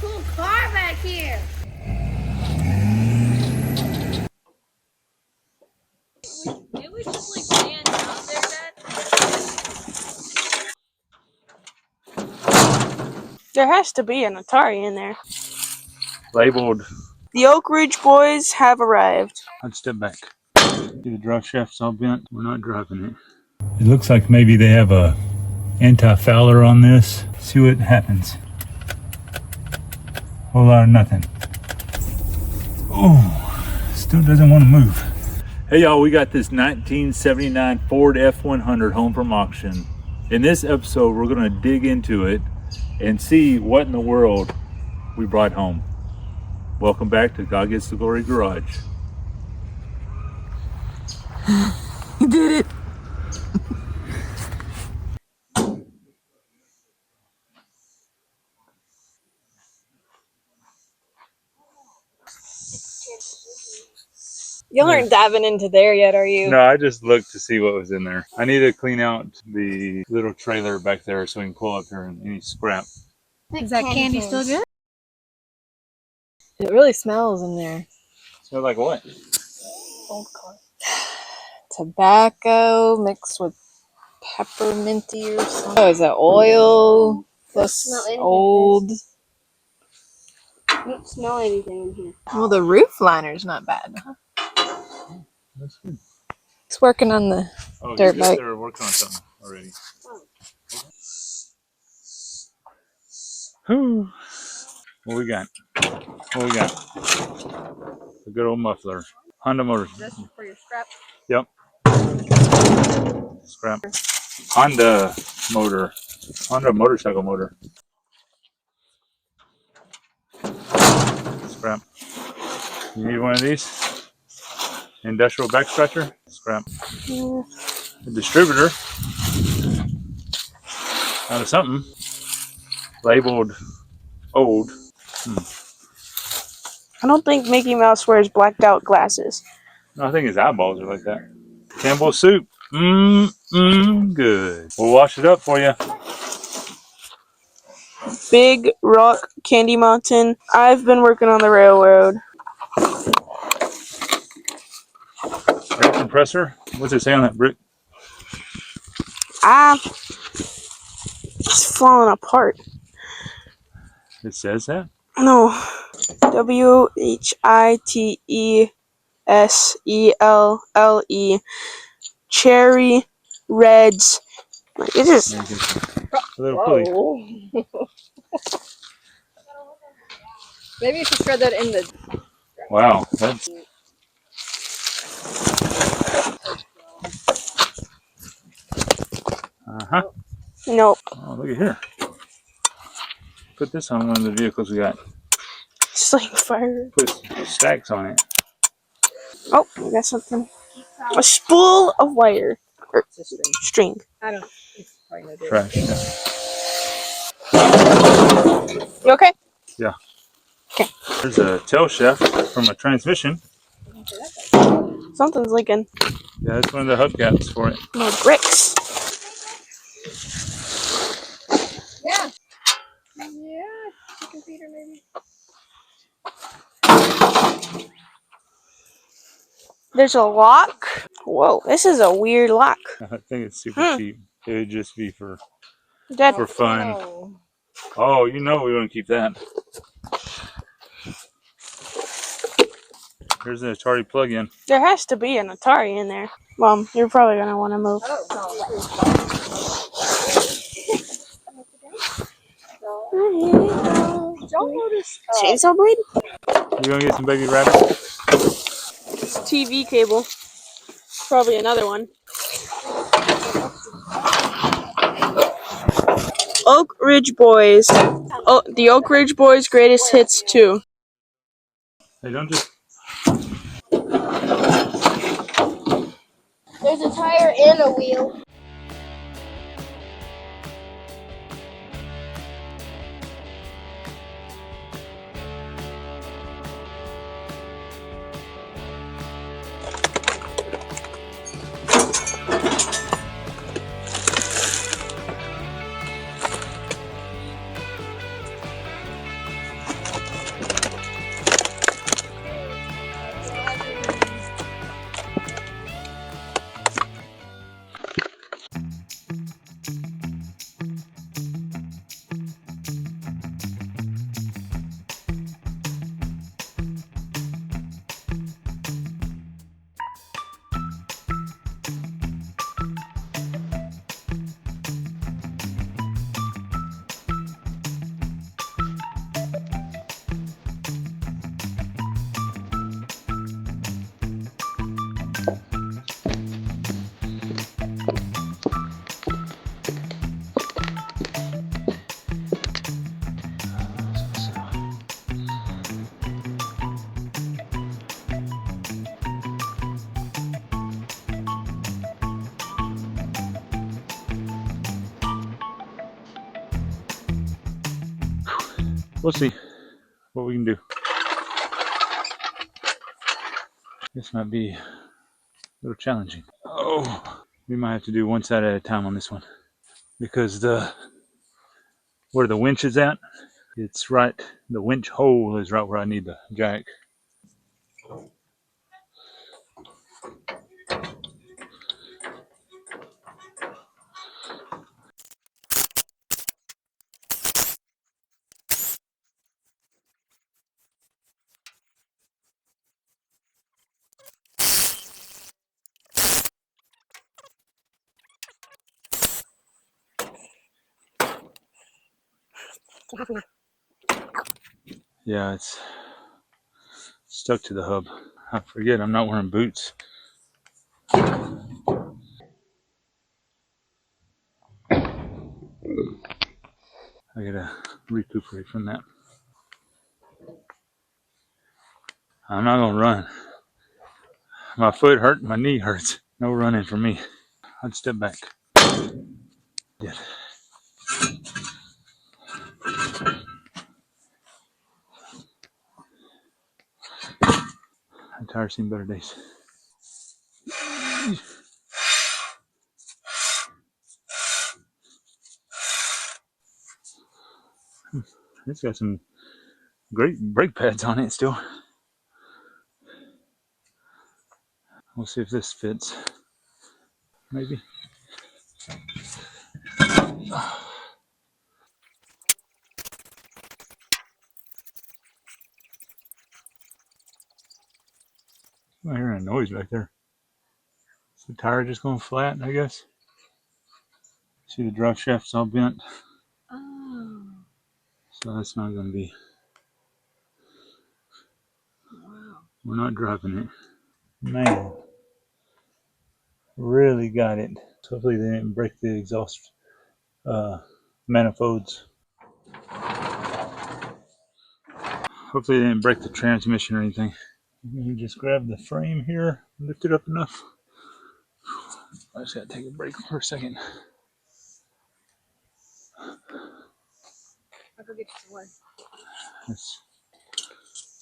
cool car back here. Maybe we just like stand down there, Dad. There has to be an Atari in there. Labeled. The Oak Ridge boys have arrived. I'd step back. See the drive shaft's all bent. We're not driving it. It looks like maybe they have a anti-fouler on this. See what happens. Whole lot of nothing. Oh, still doesn't want to move. Hey y'all, we got this 1979 Ford F100 home from auction. In this episode, we're gonna dig into it and see what in the world we brought home. Welcome back to God Gets the Glory Garage. You did it. You aren't diving into there yet, are you? No, I just looked to see what was in there. I need to clean out the little trailer back there so we can pull up here and any scrap. Is that candy still good? It really smells in there. Smell like what? Old car. Tobacco mixed with pepperminty or something. Oh, is that oil plus old? I don't smell anything in here. Well, the roof liner's not bad, huh? That's good. It's working on the dirt bike. They're working on something already. Whew. What we got? What we got? A good old muffler. Honda motor. This is for your scrap. Yep. Scrap. Honda motor. Honda motorcycle motor. Scrap. You need one of these? Industrial back scratcher? Scrap. A distributor. Out of something. Labeled old. I don't think Mickey Mouse wears blacked out glasses. No, I think his eyeballs are like that. Campbell soup. Good. We'll wash it up for you. Big Rock Candy Mountain. I've been working on the railroad. Air compressor. What's it say on that brick? It's falling apart. It says that? No. WHITESELLE. Cherry Reds. Like, it is. A little pulley. Maybe you should shred that in the. Wow, that's. Nope. Oh, look at here. Put this on one of the vehicles we got. Sling fire. Put stacks on it. Oh, we got something. A spool of wire. Or string. I don't know. It's probably no Trash. You okay? Yeah. Okay. There's a tail shaft from a transmission. Something's leaking. Yeah, that's one of the hubcaps for it. More bricks. Yeah. Yeah. Chicken feeder maybe. There's a lock. Whoa, this is a weird lock. I think it's super cheap. It would just be for Dad, fun. Oh, you know we want to keep that. Here's an Atari plug-in. there has to be an Atari in there. Mom, you're probably going to want to move. Chainsaw blade? You gonna get some baby rabbits? It's TV cable. Probably another one. Oak Ridge Boys. Oh, the Oak Ridge Boys Greatest Hits 2. Hey, don't just. There's a tire and a wheel. we'll see what we can do. This might be a little challenging. Oh, we might have to do one side at a time on this one because where the winch is at, it's right. The winch hole is right where I need the jack. Yeah, it's stuck to the hub. I forget I'm not wearing boots. I gotta recuperate from that. I'm not gonna run. My foot hurt, my knee hurts. No running for me. I'd step back. Yeah. I'm tired, seen better days. It's got some great brake pads on it still. We'll see if this fits. Maybe. I'm hearing a noise back there. Is the tire just going flat, I guess? See the drive shaft's all bent. Oh. So that's not going to be. Wow. We're not driving it. Man. Really got it. So hopefully they didn't break the exhaust manifolds. Hopefully they didn't break the transmission or anything. You just grab the frame here, lift it up enough. I just gotta take a break for a second. I forget to work. That's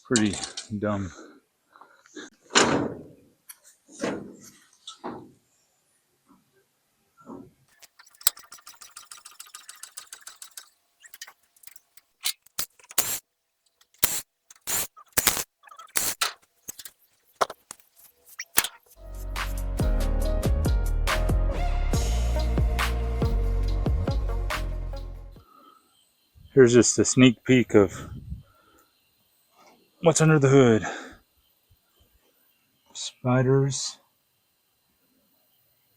pretty dumb. Here's just a sneak peek of what's under the hood. Spiders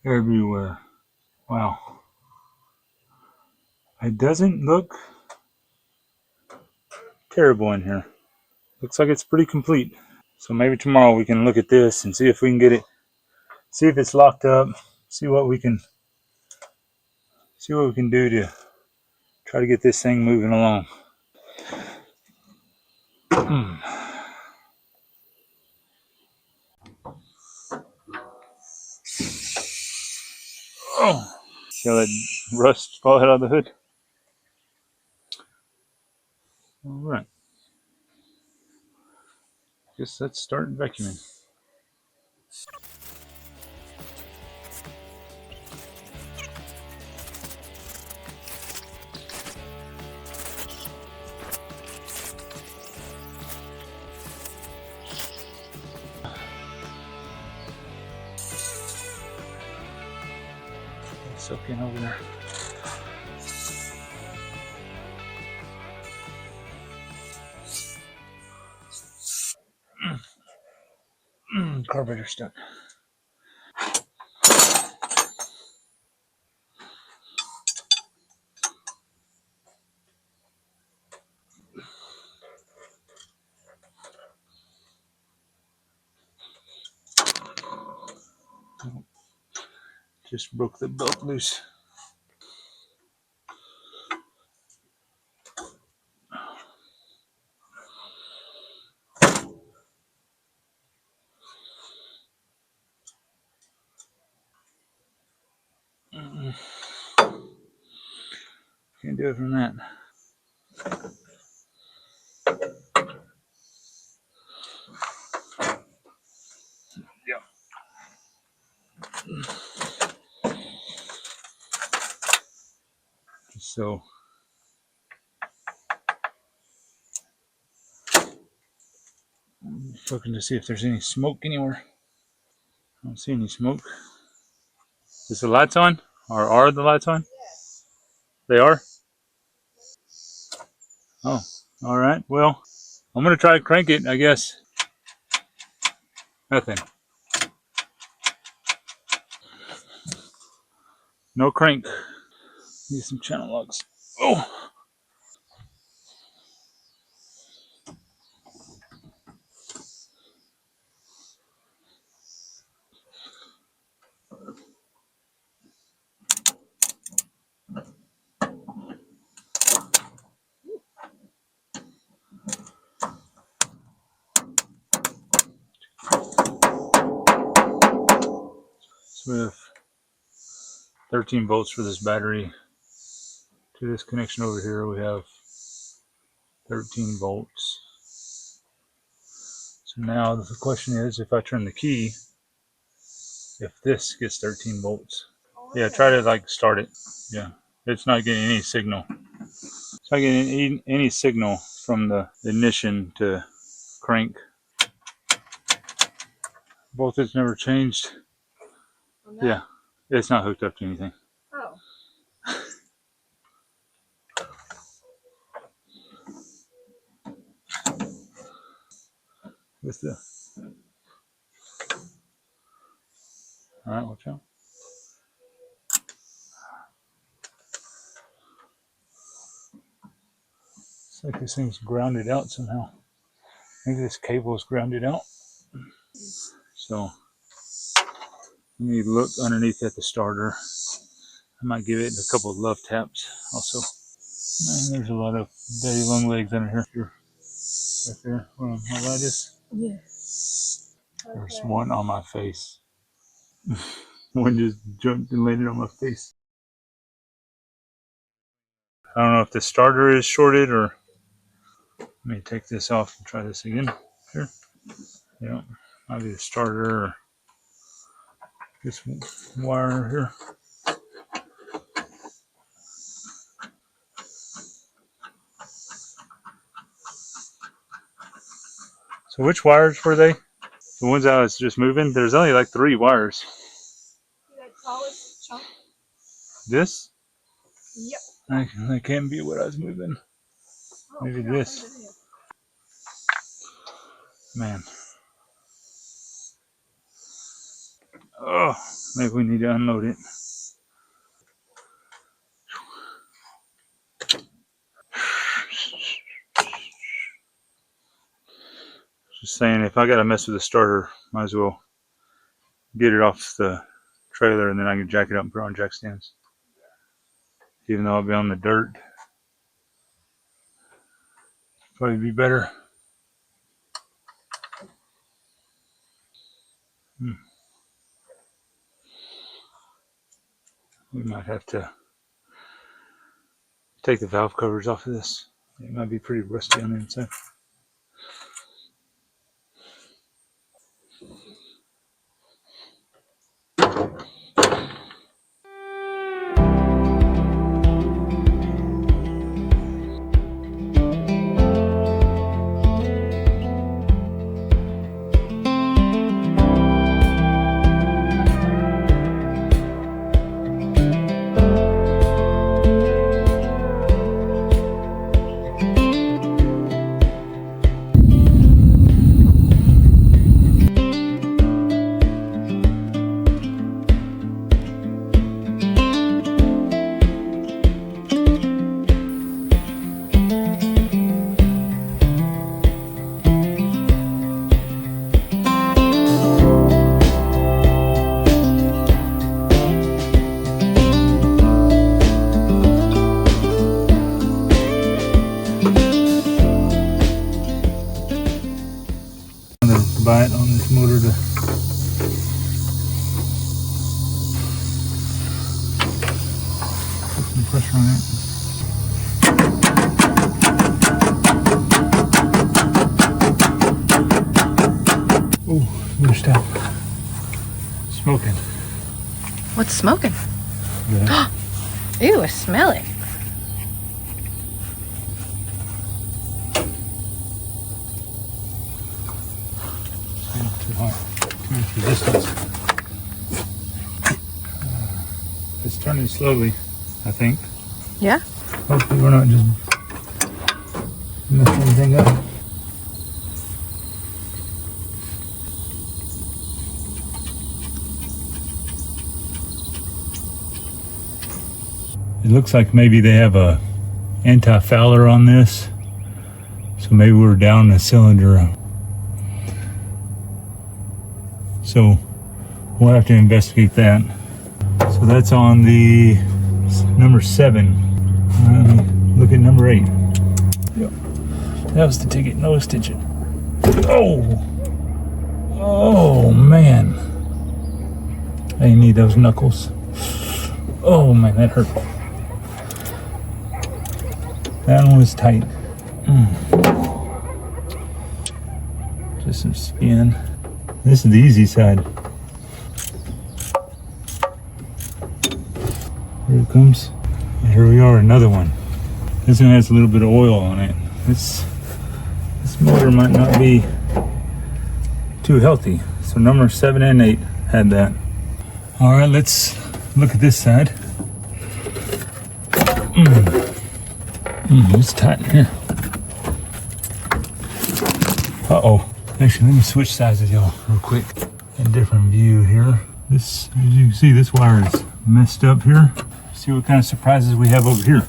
everywhere. Wow. It doesn't look terrible in here. Looks like it's pretty complete. So maybe tomorrow we can look at this and see if we can get it, see if it's locked up, see what we can do to try to get this thing moving along. Oh, see how that rust fall out of the hood? All right. Guess let's start vacuuming. Soak in over there. Carburetor stuck. Just broke the belt loose. Can't do it from that. So I'm looking to see if there's any smoke anywhere. I don't see any smoke. Is the lights on? Or are the lights on? They are? Oh, all right. Well, I'm going to try to crank it, I guess. Nothing. No crank. Need some channel locks. Oh! So we have 13 volts for this battery. To this connection over here, we have 13 volts. So now the question is, if I turn the key, if this gets 13 volts. Yeah, try to like start it. Yeah, it's not getting any signal. It's not getting any signal from the ignition to crank. Voltage never changed. Yeah, it's not hooked up to anything. Oh. With the all right, watch out. It's like this thing's grounded out somehow. Maybe this cable is grounded out. So let me look underneath at the starter. I might give it a couple of love taps also. Man, there's a lot of daddy long legs under here. Right there, where my light is. Yes. There's one on my face. One just jumped and landed on my face. I don't know if the starter is shorted or. Let me take this off and try this again. Here. Yeah, might be the starter or this wire here. So which wires were they? The ones I was just moving? There's only like 3 wires. That tallest chunk? This? Yep. That can't be what I was moving. Oh, Maybe yeah, this. Man. Oh, maybe we need to unload it. Just saying, if I gotta mess with the starter, might as well get it off the trailer and then I can jack it up and put it on jack stands. Even though I'll be on the dirt. Probably be better. We might have to take the valve covers off of this. It might be pretty rusty on the inside. Bite on this motor to put some pressure on it. Oh, pushed out. Smoking. What's smoking? Yeah. Ew, I smell it. too hot. Too much resistance. It's turning slowly, I think. Yeah. Hopefully we're not just messing anything up. It looks like maybe they have a anti-fouler on this. So maybe we're down a cylinder. So we'll have to investigate that. So that's on the number 7. Look at number 8. Yep. That was the ticket, no extension. Oh! Oh man. I need those knuckles. Oh man, that hurt. That one was tight. Just some spin. This is the easy side. Here it comes. And here we are, another one. This one has a little bit of oil on it. This motor might not be too healthy. So number 7 and 8 had that. All right, let's look at this side. It's tight in here. Uh-oh. Actually, let me switch sides with y'all real quick. A different view here. This, as you can see, this wire is messed up here. See what kind of surprises we have over here.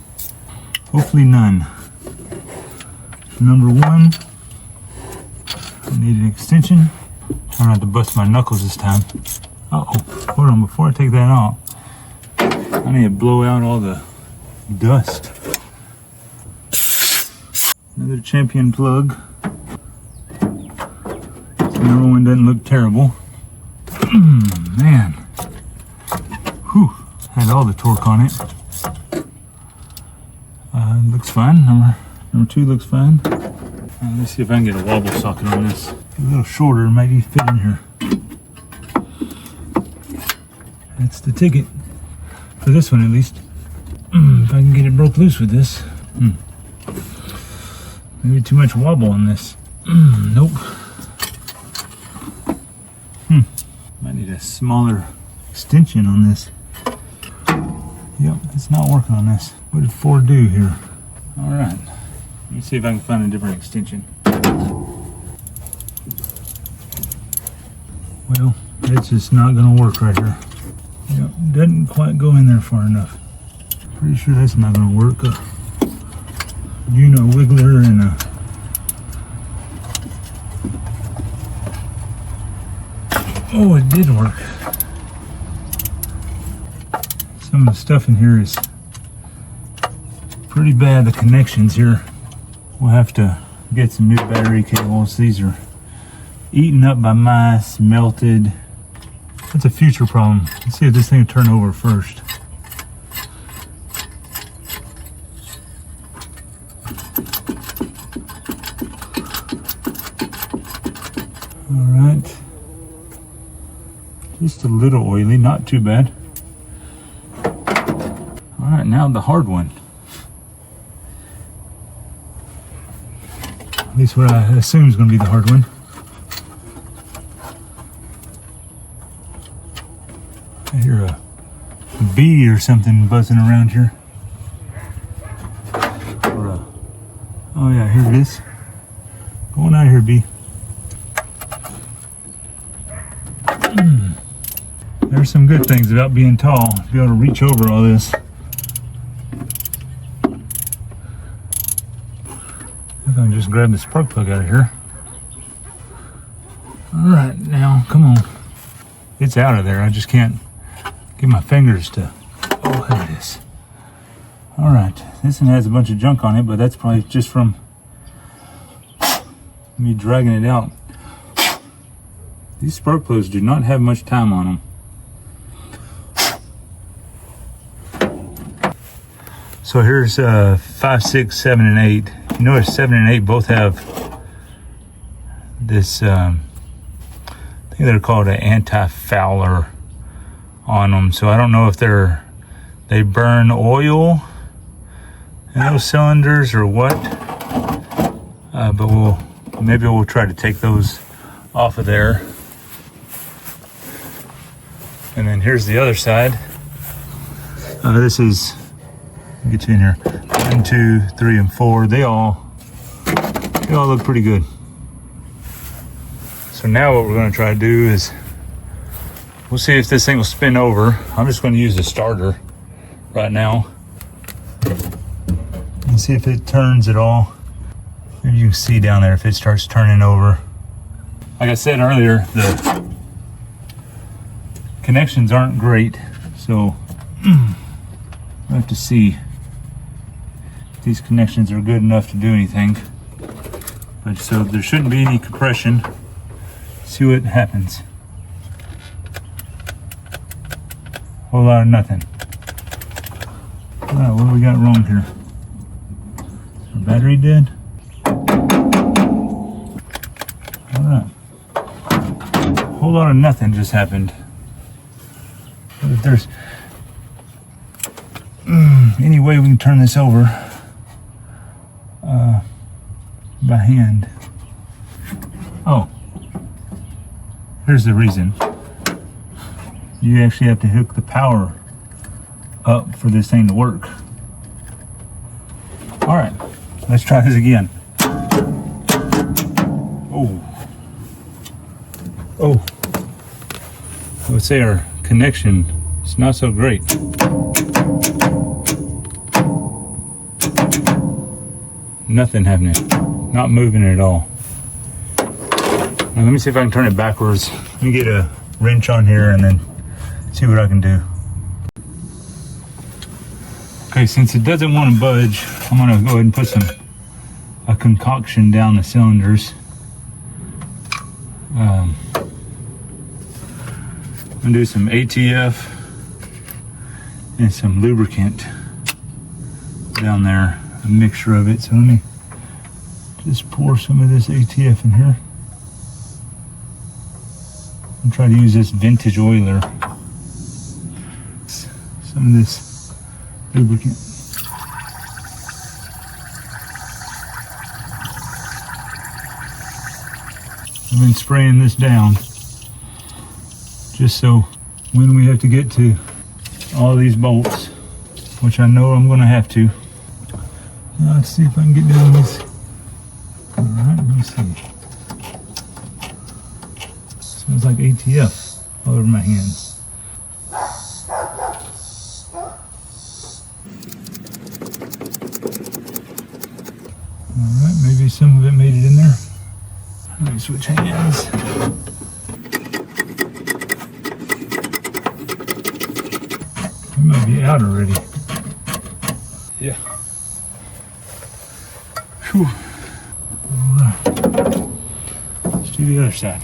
Hopefully none. Number 1, I need an extension. Try not to bust my knuckles this time. Uh-oh, hold on, before I take that off, I need to blow out all the dust. Another champion plug. Number 1 doesn't look terrible. Man. Whew. Had all the torque on it. Looks fine. Number 2 looks fine. Let's see if I can get a wobble socket on this. A little shorter, maybe fit in here. That's the ticket. For this one at least. If I can get it broke loose with this. Maybe too much wobble on this. Nope. Might need a smaller extension on this. Yep, it's not working on this. What did Ford do here? All right, let me see if I can find a different extension. Well, it's just not gonna work right here. Yep, doesn't quite go in there far enough. Pretty sure that's not gonna work. Wiggler and a oh, it did work. Some of the stuff in here is pretty bad. The connections here. We'll have to get some new battery cables. These are eaten up by mice, melted. That's a future problem. Let's see if this thing will turn over first. All right. Just a little oily, not too bad. All right, now the hard one. At least what I assume is going to be the hard one. I hear a bee or something buzzing around here. Oh yeah, here it is. Go on out here, bee. There's some good things about being tall, to be able to reach over all this. If I can just grab the spark plug out of here. All right, now, come on. It's out of there. I just can't get my fingers to, oh, there it is. All right, this one has a bunch of junk on it, but that's probably just from me dragging it out. These spark plugs do not have much time on them. So here's 5, 6, 7, and 8. You notice 7 and 8 both have this, I think they're called an anti-fouler on them. So I don't know if they burn oil in those cylinders or what. But maybe we'll try to take those off of there. And then here's the other side. This is, I'll get you in here. 1, 2, 3, and 4. They all look pretty good. So now what we're going to try to do is we'll see if this thing will spin over. I'm just going to use the starter right now and see if it turns at all. Maybe you can see down there if it starts turning over. Like I said earlier, the connections aren't great, so we'll have to see if these connections are good enough to do anything. But so there shouldn't be any compression. See what happens. Whole lot of nothing. Alright, what do we got wrong here? Is our battery dead? Alright. Whole lot of nothing just happened. But if there's any way we can turn this over by hand. Oh, here's the reason. You actually have to hook the power up for this thing to work. All right, let's try this again. Oh, I would say our connection is not so great. Nothing happening, not moving at all. Now let me see if I can turn it backwards. Let me get a wrench on here and then see what I can do. Okay, since it doesn't want to budge, I'm gonna go ahead and put a concoction down the cylinders. I'm gonna do some ATF and some lubricant down there, a mixture of it. So let me just pour some of this ATF in here. I'm trying to use this vintage oiler. Some of this lubricant. I've been spraying this down just so when we have to get to all these bolts, which I know I'm going to have to. Now let's see if I can get down this. All right, let me see. Smells like ATF all over my hands. Alright, maybe some of it made it in there. Let me switch hands. It might be out already. Yeah. Whew. Alright. Let's do the other side.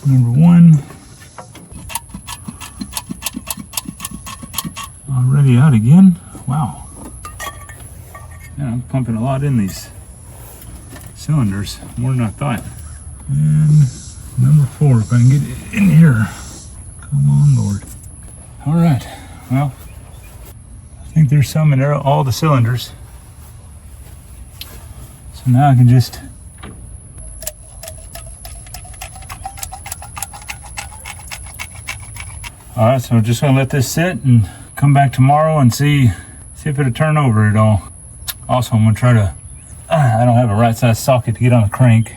Number 1. Already out again. Wow. Yeah, I'm pumping a lot in these cylinders, more than I thought. And number 4, if I can get it in here. Come on, Lord. All right, well, I think there's some in there, all the cylinders. So now I can just all right, so I'm just gonna let this sit and come back tomorrow and see if it'll turn over at all. Also, I'm gonna try to, I don't have a right size socket to get on the crank.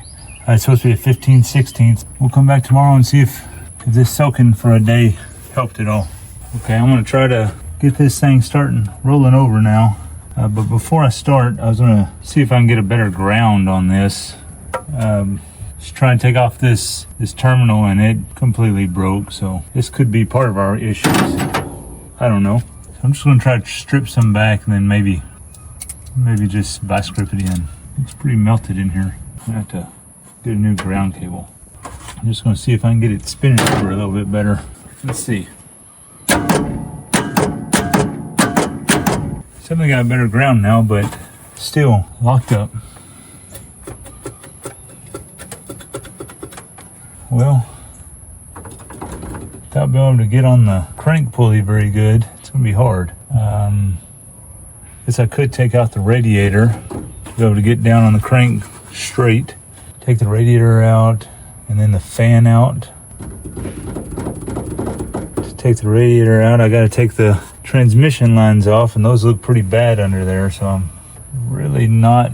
It's supposed to be a 15/16. We'll come back tomorrow and see if this soaking for a day helped at all. Okay, I'm gonna try to get this thing starting, rolling over now. But before I start, I was gonna see if I can get a better ground on this. Just try and take off this terminal, and it completely broke. So this could be part of our issues. I don't know. So I'm just gonna try to strip some back and then maybe just vice grip it in. It's pretty melted in here. I'm gonna have to get a new ground cable. I'm just gonna see if I can get it spinning over a little bit better. Let's see. Something got better ground now, but still locked up. Well, without being able to get on the crank pulley very good, it's gonna be hard. Guess I could take out the radiator to be able to get down on the crank straight. Take the radiator out and then the fan out to take the radiator out. I gotta take the transmission lines off, and those look pretty bad under there, so I'm really not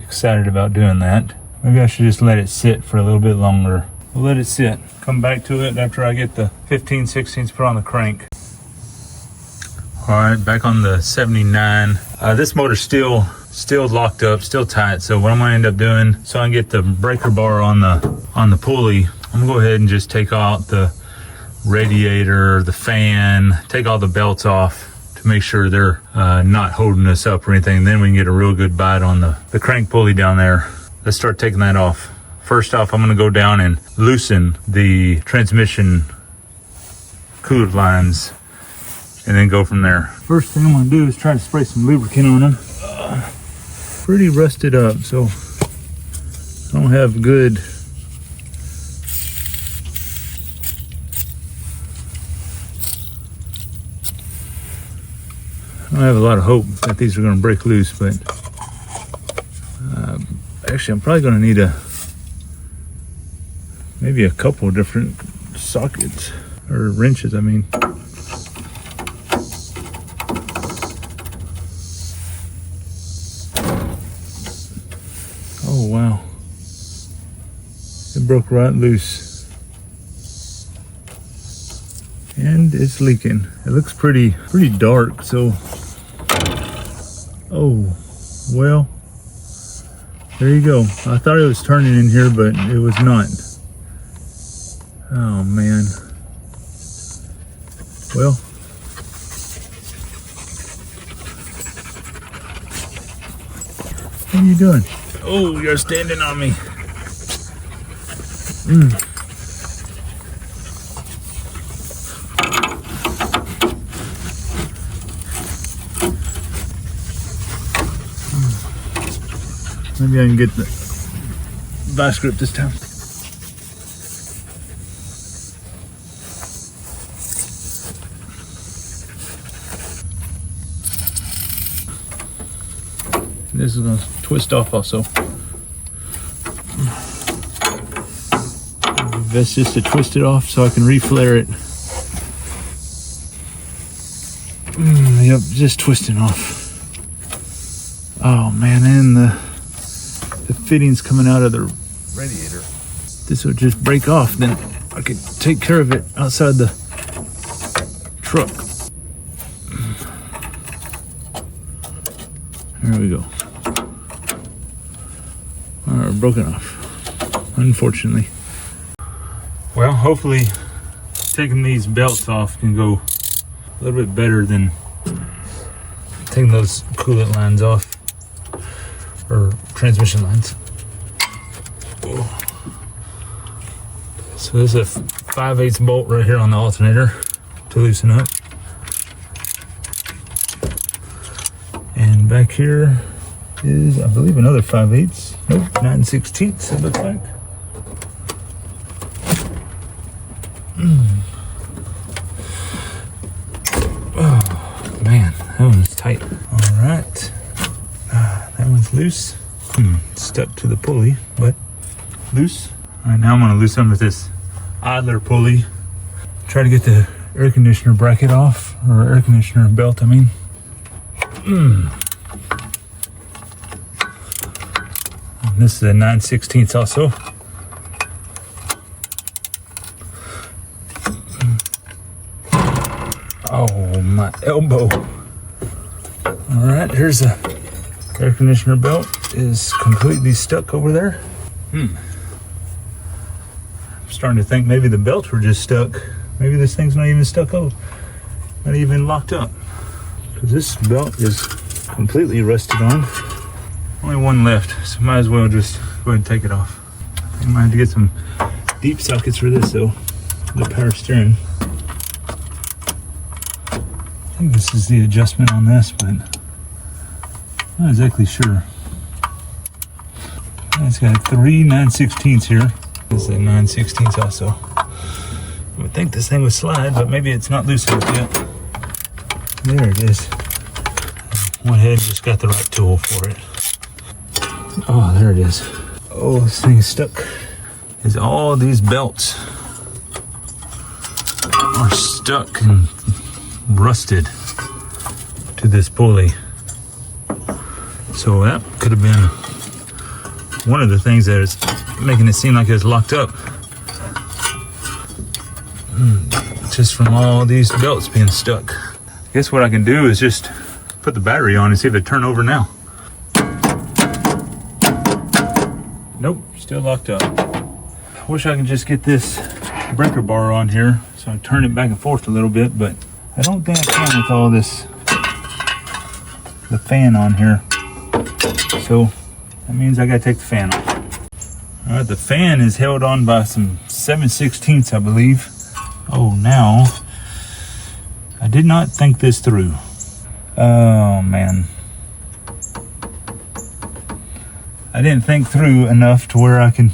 excited about doing that. Maybe I should just let it sit for a little bit longer. We'll let it sit. Come back to it after I get the 15/16 put on the crank. All right, back on the 79. This motor's still locked up, still tight. So what I'm gonna end up doing, so I can get the breaker bar on the pulley, I'm gonna go ahead and just take out the radiator, the fan, take all the belts off to make sure they're not holding us up or anything. Then we can get a real good bite on the crank pulley down there. Let's start taking that off. First off, I'm gonna go down and loosen the transmission coolant lines and then go from there. First thing I'm gonna do is try to spray some lubricant on them. Pretty rusted up, so I don't have good I don't have a lot of hope that these are going to break loose, but actually I'm probably going to need maybe a couple of different sockets or wrenches, I mean. Oh wow, it broke right loose and it's leaking. It looks pretty dark, so oh well, there you go. I thought it was turning in here, but it was not. Oh man, well, what are you doing? Oh, you're standing on me. Maybe I can get the vice grip this time. This is going to twist off also. That's just to twist it off so I can reflare it. Yep, just twisting off. Oh man, and the fittings coming out of the radiator. This will just break off, then I could take care of it outside the truck. There we go. Alright, broken off, unfortunately. Well, hopefully taking these belts off can go a little bit better than taking those coolant lines off, or transmission lines. Oh. So there's a 5/8 bolt right here on the alternator to loosen up. And back here is, I believe, another 5/8. Nope, 9/16 it looks like. Oh man, that one's tight. All right, that one's loose. Stuck to the pulley, but loose. All right, now I'm gonna loosen up with this idler pulley. Try to get the air conditioner bracket off, or air conditioner belt, I mean. This is a 9/16 also. Oh, my elbow. All right, here's the air conditioner belt. Is completely stuck over there. I'm starting to think maybe the belts were just stuck. Maybe this thing's not even stuck up, not even locked up, because this belt is completely rusted on. Only one left, so might as well just go ahead and take it off. I might have to get some deep sockets for this though, the power steering. I think this is the adjustment on this, but not exactly sure. It's got 3 9/16 here. This is a 9/16 also. I would think this thing would slide, but maybe it's not loose enough yet. There it is. Went ahead and just got the right tool for it. Oh, there it is. Oh, this thing is stuck. It's all these belts. are stuck and rusted to this pulley. So that could have been one of the things that is making it seem like it's locked up. Just from all these belts being stuck. I guess what I can do is just put the battery on and see if it turn over now. Nope, still locked up. I wish I could just get this breaker bar on here so I turn it back and forth a little bit, but I don't think I can with all this, the fan on here. So that means I gotta take the fan off. All right, the fan is held on by some 7/16, I believe. Oh, now I did not think this through. Oh man, I didn't think through enough to where I can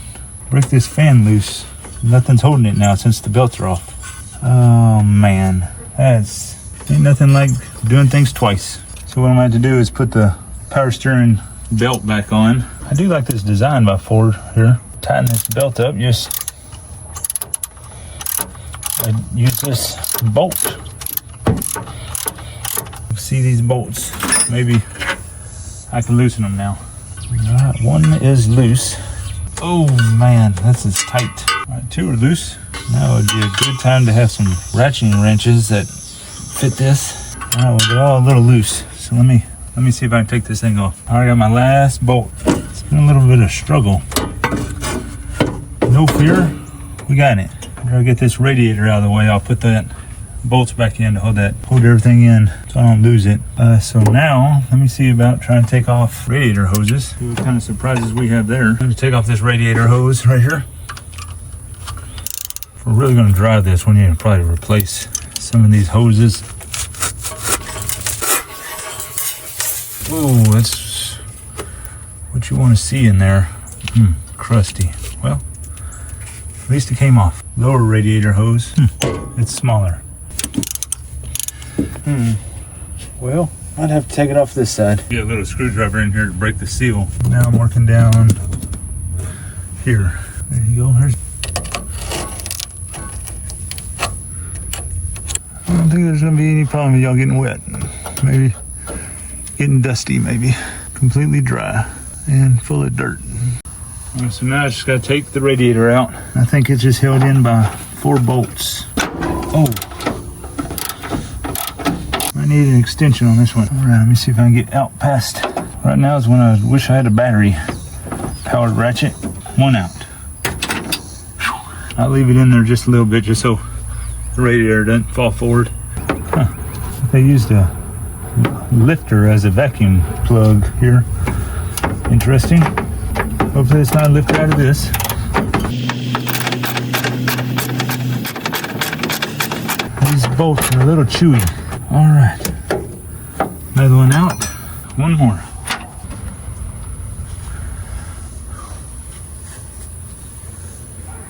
break this fan loose. Nothing's holding it now since the belts are off. Oh man, that's ain't nothing like doing things twice. So what I'm going to do is put the power steering belt back on. I do like this design by Ford here. Tighten this belt up. Just I use this bolt. See these bolts? Maybe I can loosen them now. All right, one is loose. Oh man, this is tight. All right, two are loose. Now would be a good time to have some ratcheting wrenches that fit this. All right, well, they're all a little loose. So let me see if I can take this thing off. All right, I got my last bolt. It's been a little bit of struggle. No fear, we got it. After I get this radiator out of the way, I'll put that bolts back in to hold everything in so I don't lose it. So now let me see about trying to take off radiator hoses. See what kind of surprises we have there. I'm going to take off this radiator hose right here. If we're really going to drive this, we need to probably replace some of these hoses. Oh, that's what you want to see in there. Crusty. Well, at least it came off. Lower radiator hose. It's smaller. Well, I'd have to take it off this side. Get a little screwdriver in here to break the seal. Now I'm working down here. There you go. There's. I don't think there's gonna be any problem with y'all getting wet. Maybe getting dusty, maybe. Completely dry and full of dirt. All right, so now I just gotta take the radiator out. I think it's just held in by 4 bolts. Oh. I need an extension on this one. All right, let me see if I can get out past. Right now is when I wish I had a battery powered ratchet. One out. I'll leave it in there just a little bit just so the radiator doesn't fall forward. They used a lifter as a vacuum plug here. Interesting. Hopefully it's not a lifter out of this. These bolts are a little chewy. All right, another one out, one more.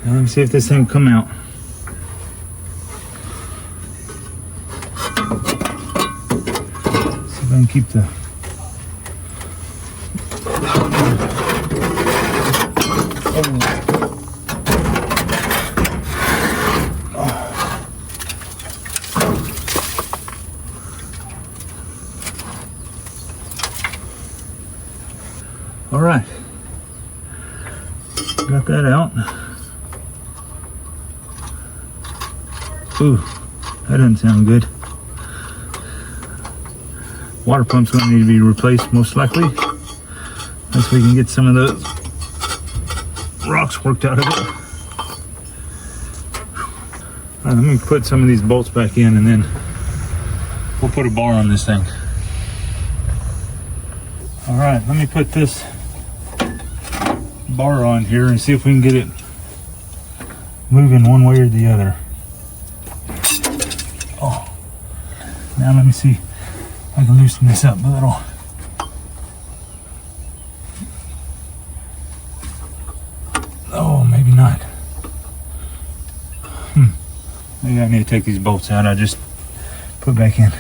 Now let me see if this thing will come out. See if I can keep the... All right, got that out. Ooh, that doesn't sound good. Water pump's gonna need to be replaced most likely, unless we can get some of those rocks worked out of it. All right, let me put some of these bolts back in and then we'll put a bar on this thing. All right, let me put this bar on here and see if we can get it moving one way or the other. Oh, now let me see if I can loosen this up a little. Oh, maybe not. Maybe I need to take these bolts out I just put back in.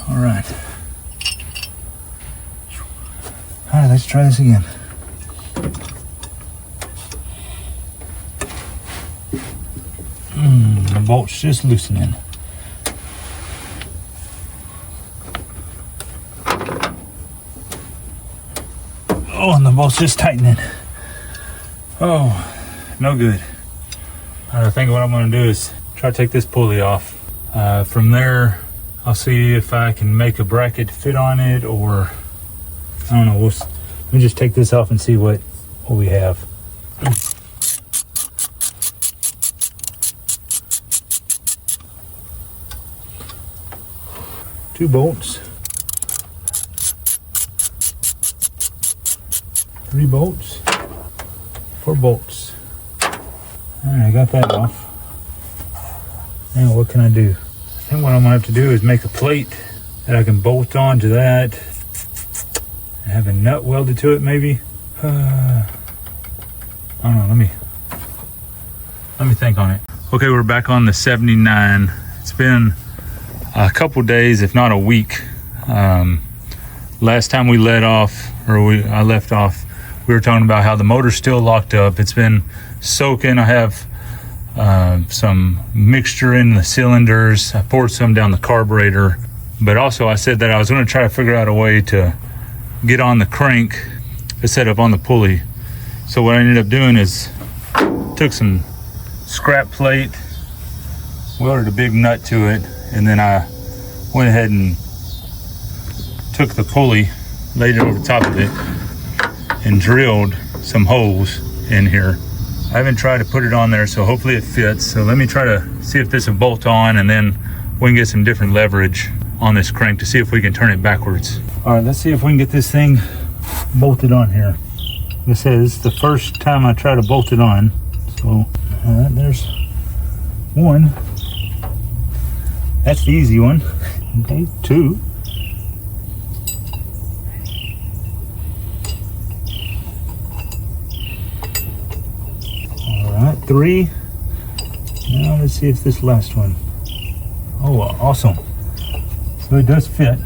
All right. All right, let's try this again. bolt's just loosening. Oh, and the bolt's just tightening. Oh, no good. I think what I'm gonna do is try to take this pulley off. From there, I'll see if I can make a bracket to fit on it, or I don't know. Let me just take this off and see what we have. 2 bolts, 3 bolts, 4 bolts. All right, I got that off. Now what can I do? I think what I'm gonna have to do is make a plate that I can bolt onto that and have a nut welded to it, maybe. I don't know. Let me think on it. Okay, we're back on the 79. It's been a couple days, if not a week. Last time we let off, I left off, we were talking about how the motor's still locked up. It's been soaking. I have some mixture in the cylinders. I poured some down the carburetor, but also I said that I was going to try to figure out a way to get on the crank to set up on the pulley. So what I ended up doing is took some scrap plate, welded a big nut to it, and then I went ahead and took the pulley, laid it over the top of it, and drilled some holes in here. I haven't tried to put it on there, so hopefully it fits. So let me try to see if this will bolt on, and then we can get some different leverage on this crank to see if we can turn it backwards. All right, let's see if we can get this thing bolted on here. This is the first time I try to bolt it on. So, all right, there's one. That's the easy one. Okay, 2. All right, 3. Now let's see if this last one. Oh, awesome. So it does fit.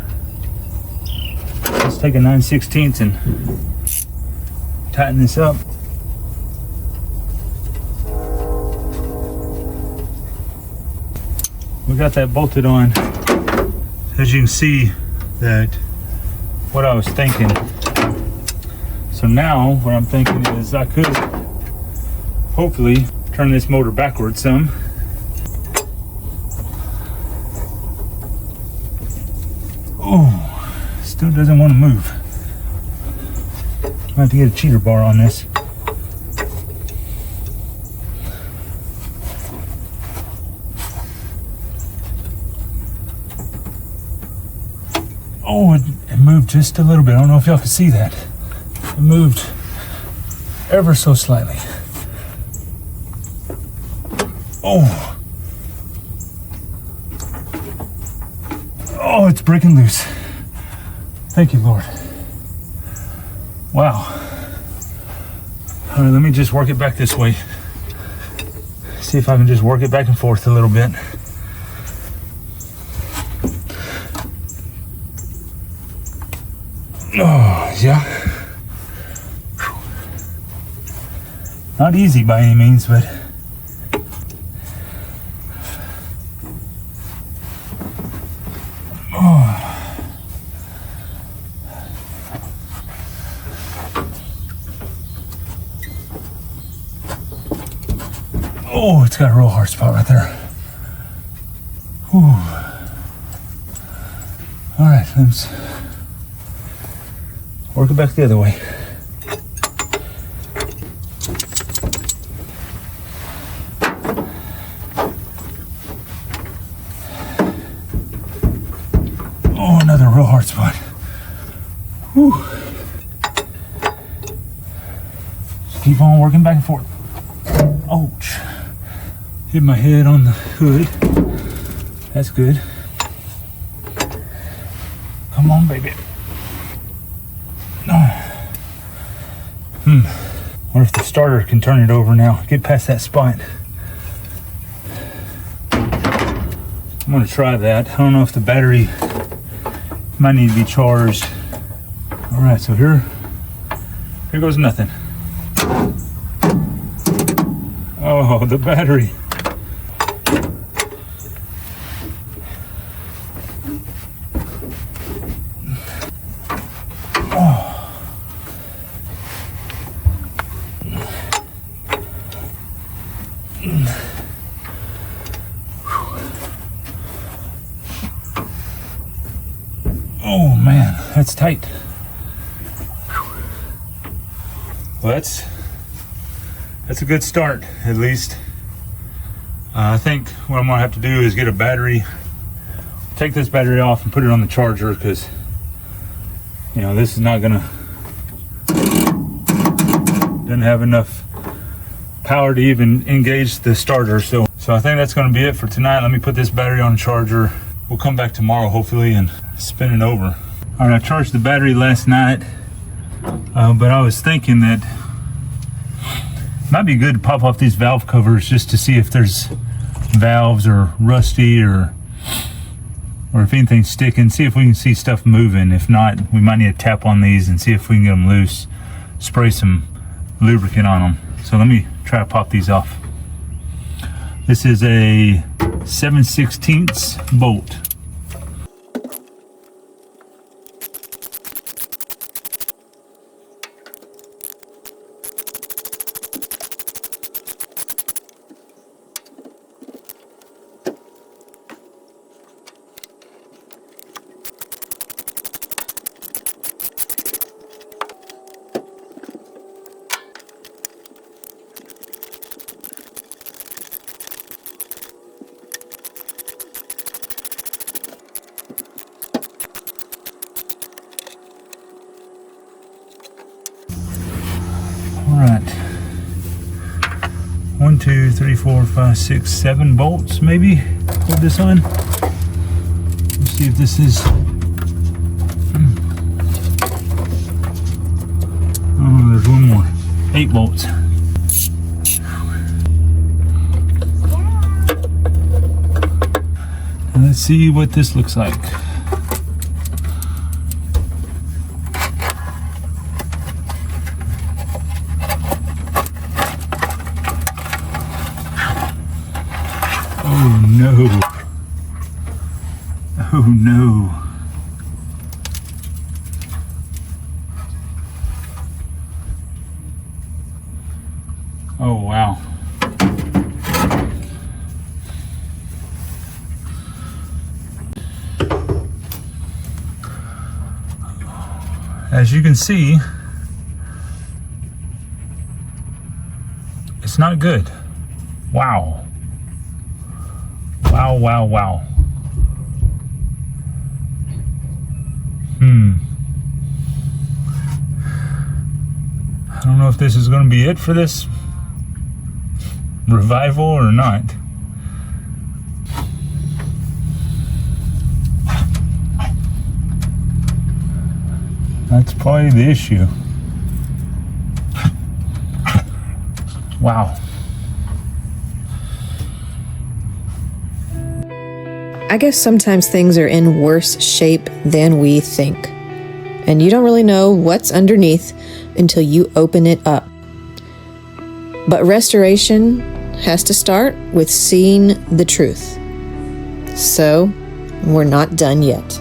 Let's take a 9/16 and tighten this up. We got that bolted on. As you can see, that what I was thinking. So now what I'm thinking is I could hopefully turn this motor backwards some. Oh, still doesn't want to move. I have to get a cheater bar on this. Oh, it moved just a little bit. I don't know if y'all can see that. It moved ever so slightly. Oh. Oh, it's breaking loose. Thank you, Lord. Wow. All right, let me just work it back this way. See if I can just work it back and forth a little bit. Oh, yeah. Not easy by any means, but oh, it's got a real hard spot right there. Whew. All right, let's work it back the other way. Oh, another real hard spot. Whew. Just keep on working back and forth. Ouch. Hit my head on the hood. That's good. Come on, baby. Wonder if the starter can turn it over now. Get past that spot. I'm gonna try that. I don't know if the battery might need to be charged. All right, so here goes nothing. Oh, the battery. that's tight. Well, that's a good start, at least. I think what I'm gonna have to do is get a battery, take this battery off and put it on the charger, because you know this is not gonna, doesn't have enough power to even engage the starter. So I think that's gonna be it for tonight. Let me put this battery on the charger. We'll come back tomorrow hopefully and spin it over. All right, I charged the battery last night, but I was thinking that it might be good to pop off these valve covers just to see if there's valves or rusty or if anything's sticking, see if we can see stuff moving. If not, we might need to tap on these and see if we can get them loose, spray some lubricant on them. So let me try to pop these off. This is a 7/16 bolt. All right, 1, 2, 3, 4, 5, 6, 7 bolts maybe. Hold this on. Let's see if this is. Oh, there's one more. 8 bolts. Now let's see what this looks like. Oh no. Oh no. Oh wow. As you can see, it's not good. Wow. Wow, wow, wow. I don't know if this is going to be it for this revival or not. That's probably the issue. Wow. I guess sometimes things are in worse shape than we think, and you don't really know what's underneath until you open it up. But restoration has to start with seeing the truth. So, we're not done yet.